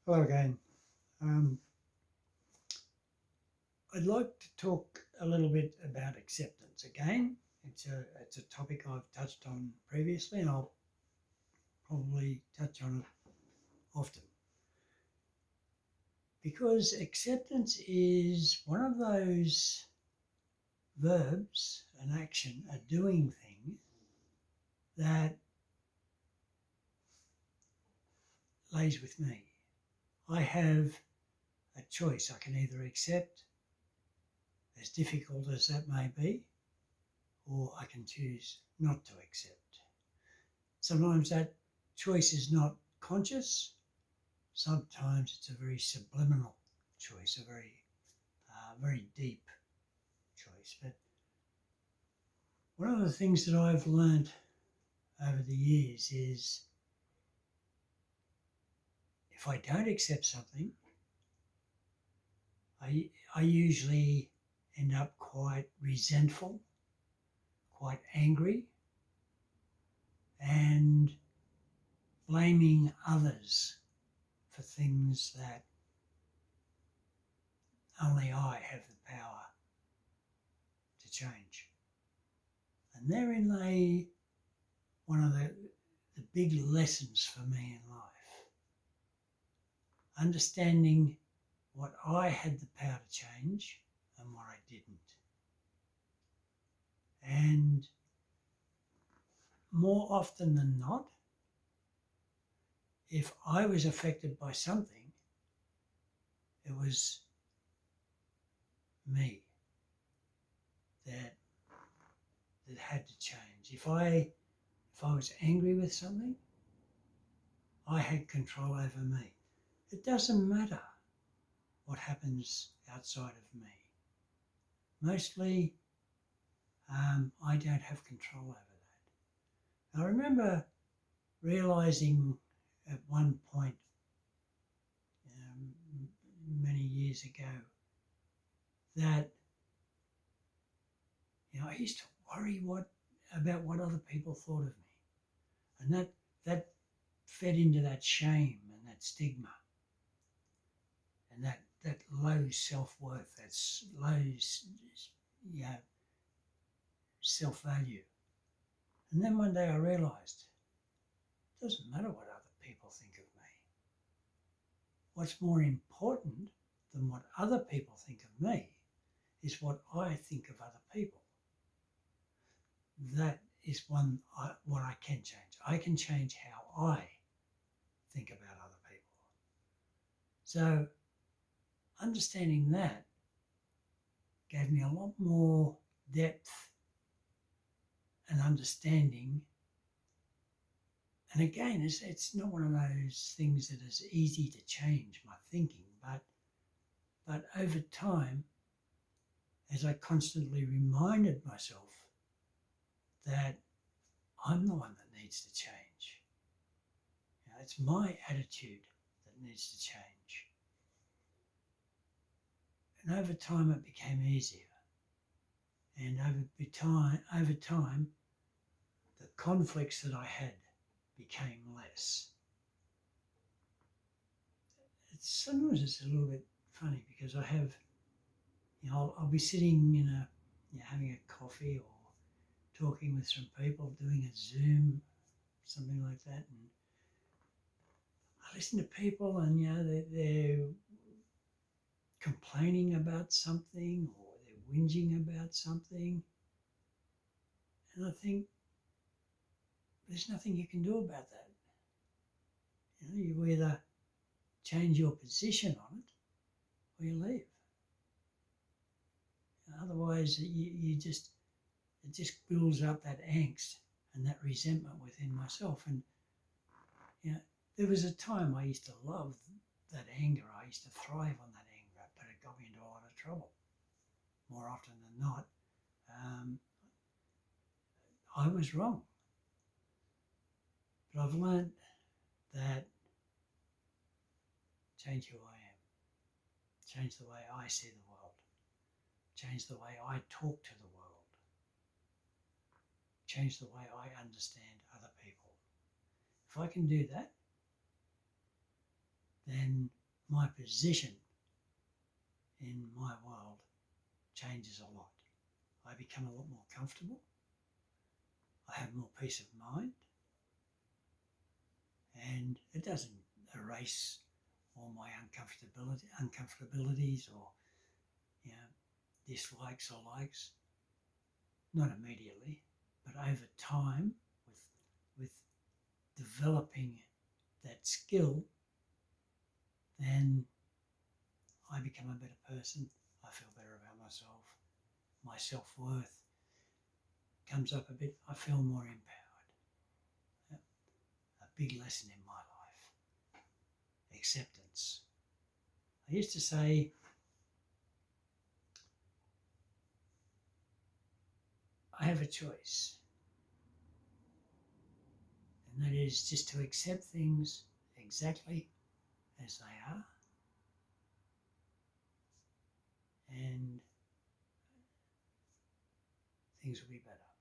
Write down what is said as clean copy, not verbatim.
Hello again. Um, I'd like to talk a little bit about acceptance again. It's a topic I've touched on previously, and I'll probably touch on it often because acceptance is one of those verbs, an action, a doing thing that lays with me. I have a choice. I can either accept, as difficult as that may be, or I can choose not to accept. Sometimes that choice is not conscious. Sometimes it's a very subliminal choice, a very deep choice. But one of the things that I've learned over the years is if I don't accept something, I usually end up quite resentful, quite angry, and blaming others for things that only I have the power to change. And therein lay one of the big lessons for me in life. Understanding what I had the power to change and what I didn't. And more often than not, if I was affected by something, it was me that had to change. If I was angry with something, I had control over me. It doesn't matter what happens outside of me. Mostly, I don't have control over that. I remember realizing at one point many years ago that I used to worry about what other people thought of me, and that fed into that shame and that stigma and that low self-worth, that's low self-value. And then one day I realized it doesn't matter what other people think of me. What's more important than what other people think of me is what I think of other people. That is what I can change. I can change how I think about other people. So understanding that gave me a lot more depth and understanding. And again, it's not one of those things that is easy to change my thinking, but over time, as I constantly reminded myself that I'm the one that needs to change. It's my attitude that needs to change. And over time, it became easier. And over time, the conflicts that I had became less. Sometimes it's a little bit funny because I have, I'll be sitting in having a coffee or talking with some people, doing a Zoom, something like that, and I listen to people, and they're complaining about something or they're whinging about something, and I think there's nothing you can do about that. You either change your position on it or you leave. Otherwise, it just builds up that angst and that resentment within myself. And there was a time I used to love that anger. I used to thrive on that anger, but it got me into a lot of trouble. More often than not, I was wrong. But I've learned that change who I am, change the way I see the world, change the way I talk to the world, change the way I understand other people. If I can do that, then my position in my world changes a lot. I become a lot more comfortable. I have more peace of mind. And it doesn't erase all my uncomfortabilities or dislikes or likes. Not immediately, but over time, with developing that skill, then I become a better person. I feel better about myself. My self-worth comes up a bit. I feel more empowered. Yep. A big lesson in my life. Acceptance. I used to say, I have a choice. And that is just to accept things exactly as they are, and things will be better.